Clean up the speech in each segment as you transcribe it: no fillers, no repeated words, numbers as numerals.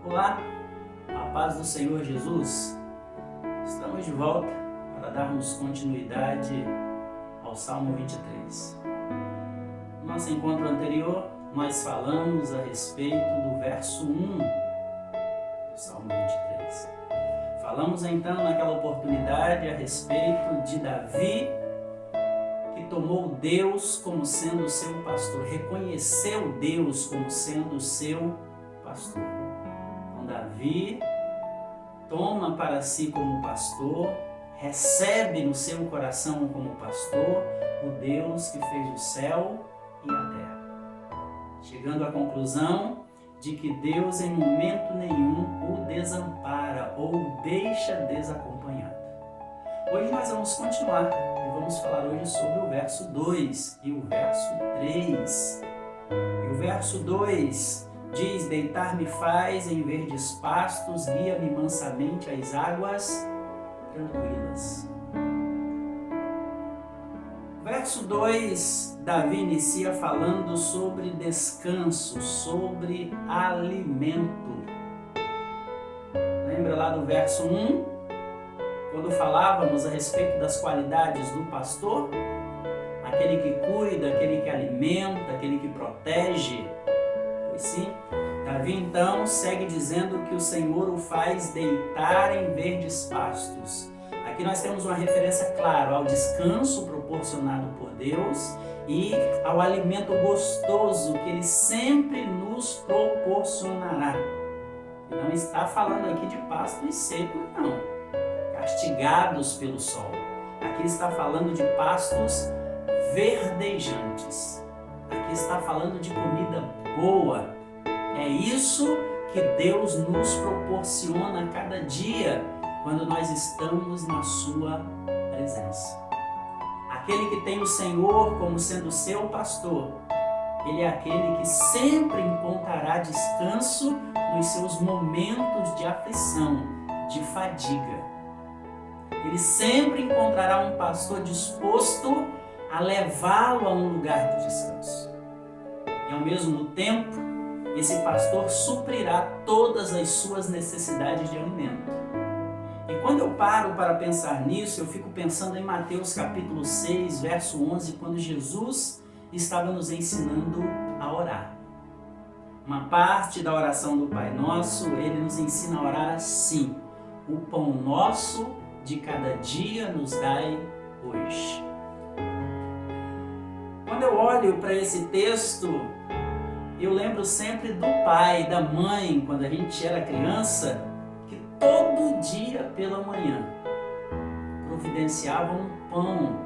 Olá, a paz do Senhor Jesus. Estamos de volta para darmos continuidade ao Salmo 23. No nosso encontro anterior, nós falamos a respeito do verso 1 do Salmo 23. Falamos então naquela oportunidade a respeito de Davi, que tomou Deus como sendo o seu pastor, reconheceu Deus como sendo o seu pastor. Então, Davi toma para si como pastor, recebe no seu coração como pastor o Deus que fez o céu e a terra, chegando à conclusão de que Deus em momento nenhum o desampara ou o deixa desacompanhado. Hoje nós vamos continuar e vamos falar hoje sobre o verso 2 e o verso 3. E o verso 2 diz: deitar-me faz em verdes pastos, guia-me mansamente às águas tranquilas. Verso 2, Davi inicia falando sobre descanso, sobre alimento. Lembra lá do verso 1, quando falávamos a respeito das qualidades do pastor? Aquele que cuida, aquele que alimenta, aquele que protege. Pois sim, Davi então segue dizendo que o Senhor o faz deitar em verdes pastos. Aqui nós temos uma referência clara ao descanso proporcionado por Deus e ao alimento gostoso que Ele sempre nos proporcionará. E não está falando aqui de pastos secos, não, castigados pelo sol. Aqui está falando de pastos verdejantes. Aqui está falando de comida boa. É isso que Deus nos proporciona a cada dia quando nós estamos na sua presença. Aquele que tem o Senhor como sendo seu pastor, ele é aquele que sempre encontrará descanso nos seus momentos de aflição, de fadiga. Ele sempre encontrará um pastor disposto a levá-lo a um lugar de descanso. E ao mesmo tempo, esse pastor suprirá todas as suas necessidades de alimento. E quando eu paro para pensar nisso, eu fico pensando em Mateus capítulo 6, verso 11, quando Jesus estava nos ensinando a orar. Uma parte da oração do Pai Nosso, ele nos ensina a orar assim: o pão nosso de cada dia nos dai hoje. Quando eu olho para esse texto, eu lembro sempre do pai, da mãe, quando a gente era criança, que todo dia pela manhã providenciava um pão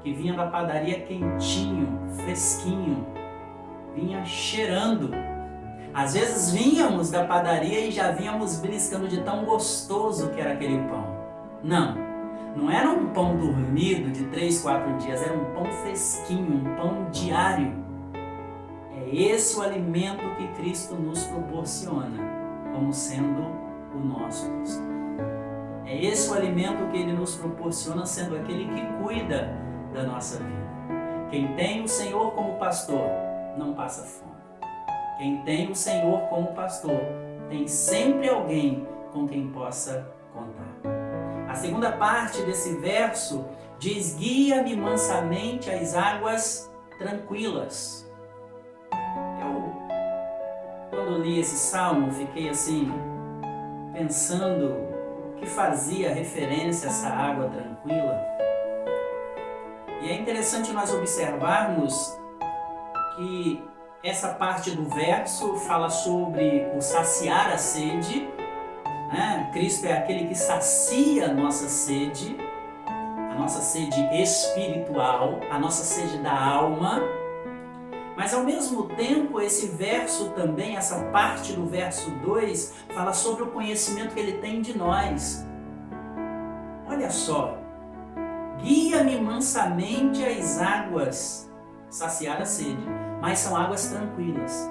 que vinha da padaria quentinho, fresquinho, vinha cheirando. Às vezes vínhamos da padaria e já vínhamos beliscando de tão gostoso que era aquele pão. Não era um pão dormido de 3, 4 dias, era um pão fresquinho, um pão diário. É esse o alimento que Cristo nos proporciona, como sendo o nosso pastor. É esse o alimento que Ele nos proporciona, sendo aquele que cuida da nossa vida. Quem tem o Senhor como pastor, não passa fome. Quem tem o Senhor como pastor, tem sempre alguém com quem possa contar. A segunda parte desse verso diz: guia-me mansamente às águas tranquilas. Quando li esse salmo, fiquei assim, pensando o que fazia referência a essa água tranquila. E é interessante nós observarmos que essa parte do verso fala sobre o saciar a sede, né? Cristo é aquele que sacia a nossa sede espiritual, a nossa sede da alma. Mas ao mesmo tempo, esse verso também, essa parte do verso 2, fala sobre o conhecimento que Ele tem de nós. Olha só: guia-me mansamente às águas, saciar a sede, mas são águas tranquilas.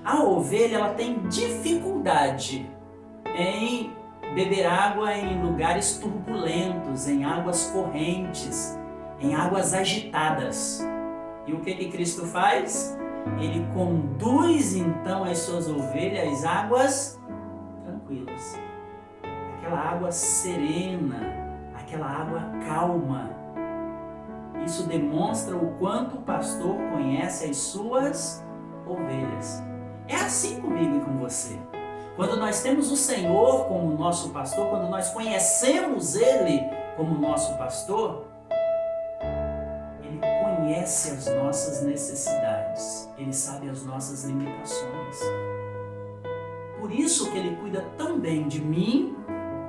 A ovelha, ela tem dificuldade em beber água em lugares turbulentos, em águas correntes, em águas agitadas. E o que Cristo faz? Ele conduz então as suas ovelhas às águas tranquilas, aquela água serena, aquela água calma. Isso demonstra o quanto o pastor conhece as suas ovelhas. É assim comigo e com você. Quando nós temos o Senhor como nosso pastor, quando nós conhecemos Ele como nosso pastor, Ele conhece as nossas necessidades, Ele sabe as nossas limitações. Por isso que Ele cuida tão bem de mim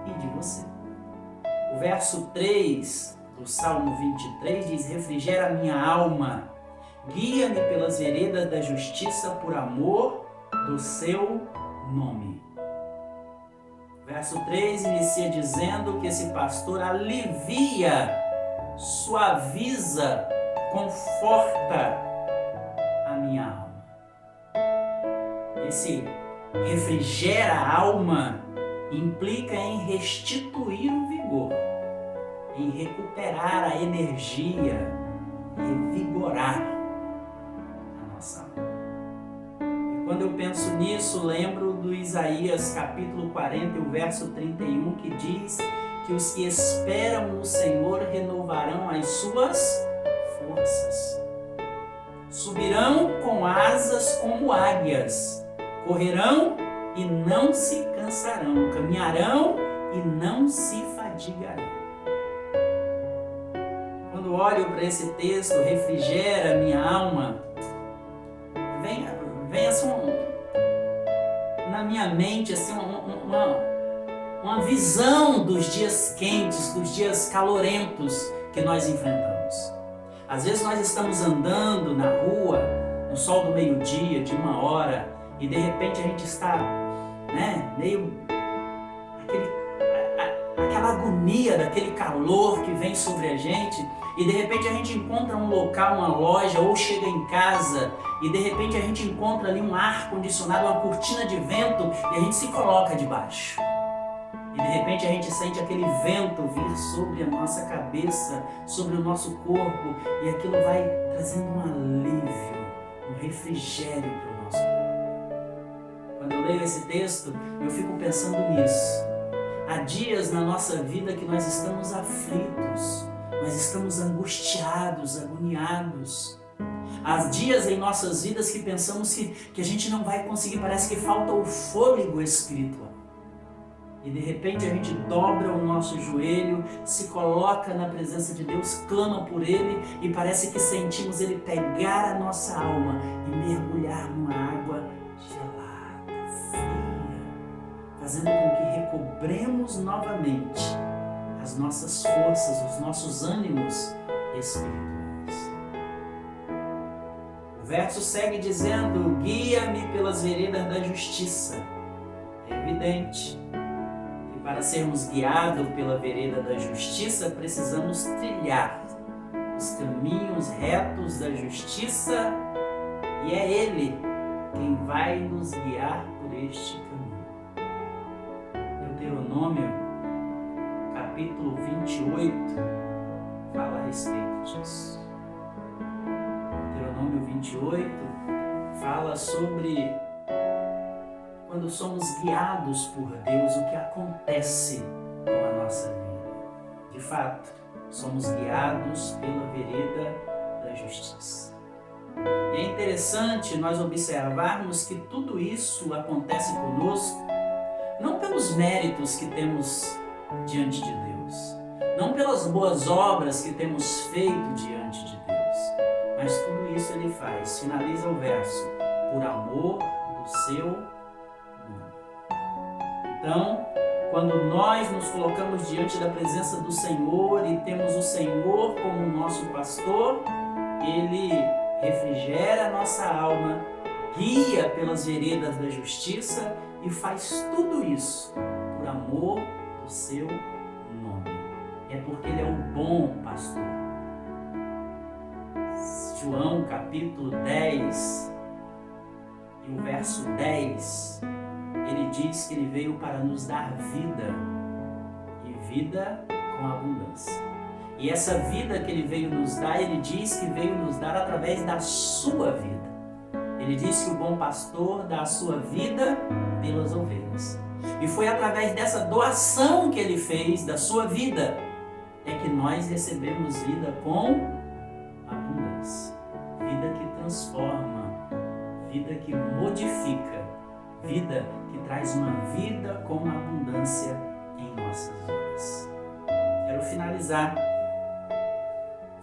e de você. O verso 3 do Salmo 23 diz: refrigera a minha alma, guia-me pelas veredas da justiça por amor do seu nome. Verso 3 inicia dizendo que esse pastor alivia, suaviza, conforta a minha alma. Esse refrigera a alma implica em restituir o vigor, em recuperar a energia, revigorar a nossa alma. E quando eu penso nisso, lembro do Isaías capítulo 40, o verso 31, que diz que os que esperam no Senhor renovarão as suas forças. Subirão com asas como águias, correrão e não se cansarão, caminharão e não se fadigarão. Quando olho para esse texto, refrigera minha alma, vem assim na minha mente assim, uma visão dos dias quentes, dos dias calorentos que nós enfrentamos. Às vezes nós estamos andando na rua, no sol do meio-dia, de 1 hora, e de repente a gente está, meio aquela agonia daquele calor que vem sobre a gente, e de repente a gente encontra um local, uma loja, ou chega em casa e de repente a gente encontra ali um ar-condicionado, uma cortina de vento, e a gente se coloca debaixo. E de repente a gente sente aquele vento vir sobre a nossa cabeça, sobre o nosso corpo, e aquilo vai trazendo um alívio, um refrigério para o nosso corpo. Quando eu leio esse texto, eu fico pensando nisso. Há dias na nossa vida que nós estamos aflitos, nós estamos angustiados, agoniados. Há dias em nossas vidas que pensamos que a gente não vai conseguir, parece que falta o fôlego espiritual. E de repente a gente dobra o nosso joelho, se coloca na presença de Deus, clama por Ele e parece que sentimos Ele pegar a nossa alma e mergulhar numa água gelada, fria, fazendo com que recobremos novamente as nossas forças, os nossos ânimos espirituais. O verso segue dizendo: guia-me pelas veredas da justiça. É evidente que para sermos guiados pela vereda da justiça, precisamos trilhar os caminhos retos da justiça, e é Ele quem vai nos guiar por este caminho. Deuteronômio capítulo 28 fala a respeito disso. Deuteronômio 28 fala sobre quando somos guiados por Deus, o que acontece com a nossa vida. De fato, somos guiados pela vereda da justiça. E é interessante nós observarmos que tudo isso acontece conosco não pelos méritos que temos diante de Deus, não pelas boas obras que temos feito diante de Deus, mas tudo isso Ele faz, finaliza o verso, por amor do seu nome. Então, quando nós nos colocamos diante da presença do Senhor e temos o Senhor como nosso pastor, Ele refrigera a nossa alma, guia pelas veredas da justiça e faz tudo isso por amor do seu nome. É porque Ele é o bom pastor. João capítulo 10 e o verso 10, ele diz que Ele veio para nos dar vida, e vida com abundância. E essa vida que Ele veio nos dar, Ele diz que veio nos dar através da sua vida. Ele diz que o bom pastor dá a sua vida pelas ovelhas. E foi através dessa doação que ele fez da sua vida é que nós recebemos vida com abundância. Vida que transforma, vida que modifica, vida que traz uma vida com abundância em nossas vidas. Quero finalizar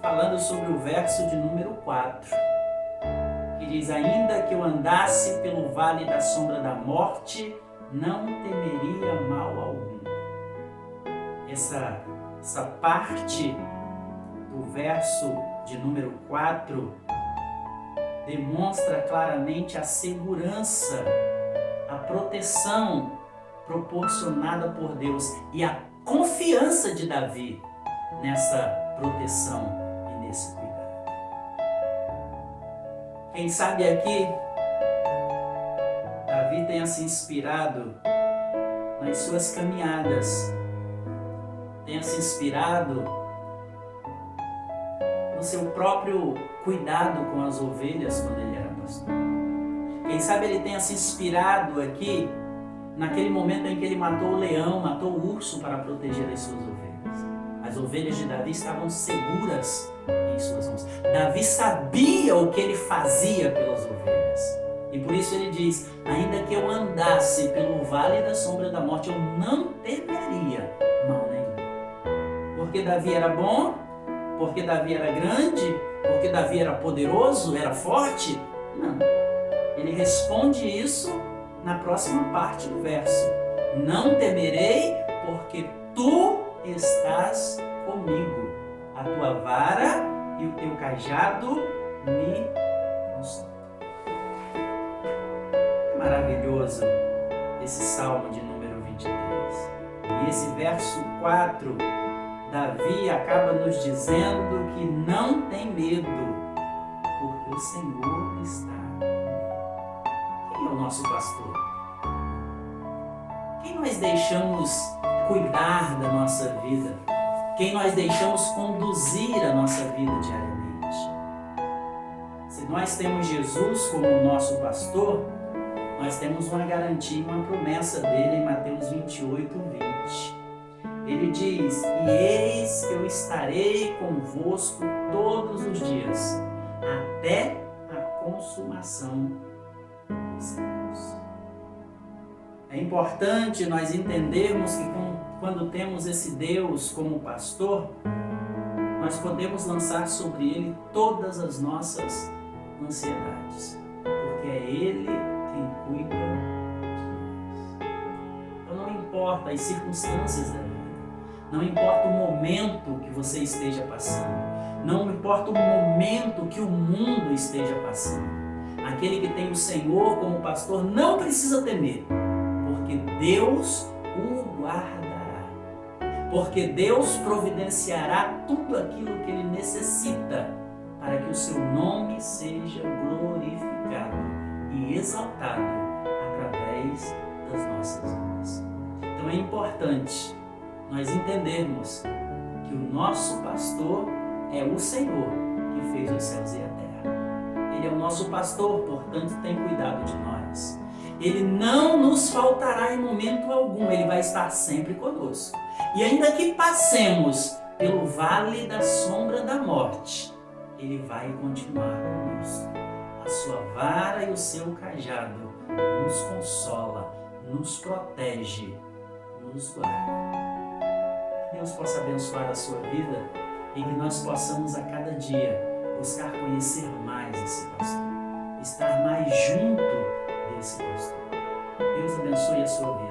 falando sobre o verso de número 4, que diz: ainda que eu andasse pelo vale da sombra da morte, não temeria mal algum. Essa parte do verso de número 4 demonstra claramente a segurança, a proteção proporcionada por Deus e a confiança de Davi nessa proteção e nesse cuidado. Quem sabe aqui Davi tenha se inspirado nas suas caminhadas, tenha se inspirado no seu próprio cuidado com as ovelhas quando ele era pastor. Quem sabe ele tenha se inspirado aqui naquele momento em que ele matou o leão, matou o urso para proteger as suas ovelhas. As ovelhas de Davi estavam seguras em suas mãos. Davi sabia o que ele fazia pelas ovelhas. E por isso ele diz: ainda que eu andasse pelo vale da sombra da morte, eu não temeria mal nenhum. Porque Davi era bom? Porque Davi era grande? Porque Davi era poderoso? Era forte? Não. Ele responde isso na próxima parte do verso: não temerei, porque tu estás comigo. A tua vara e o teu cajado me consolam. Maravilhoso esse Salmo de número 23. E esse verso 4, Davi acaba nos dizendo que não tem medo, porque o Senhor está comigo. Quem é o nosso pastor? Quem nós deixamos cuidar da nossa vida? Quem nós deixamos conduzir a nossa vida diariamente? Se nós temos Jesus como o nosso pastor, nós temos uma garantia, uma promessa dele em Mateus 28, 20. Ele diz: e eis que eu estarei convosco todos os dias, até a consumação dos séculos. É importante nós entendermos que quando temos esse Deus como pastor, nós podemos lançar sobre ele todas as nossas ansiedades, porque é ele quem cuida de nós. Então não importa as circunstâncias da vida, não importa o momento que você esteja passando, não importa o momento que o mundo esteja passando, aquele que tem o Senhor como pastor não precisa temer, porque Deus o guardará, porque Deus providenciará tudo aquilo que ele necessita para que o seu nome seja glorificado e exaltado através das nossas vidas. Então é importante nós entendermos que o nosso pastor é o Senhor que fez os céus e a terra. Ele é o nosso pastor, portanto tem cuidado de nós. Ele não nos faltará em momento algum, ele vai estar sempre conosco. E ainda que passemos pelo vale da sombra da morte, ele vai continuar conosco. A sua vara e o seu cajado nos consola, nos protege, nos guarda. Que Deus possa abençoar a sua vida e que nós possamos a cada dia buscar conhecer mais esse pastor, estar mais junto desse pastor. Deus abençoe a sua vida.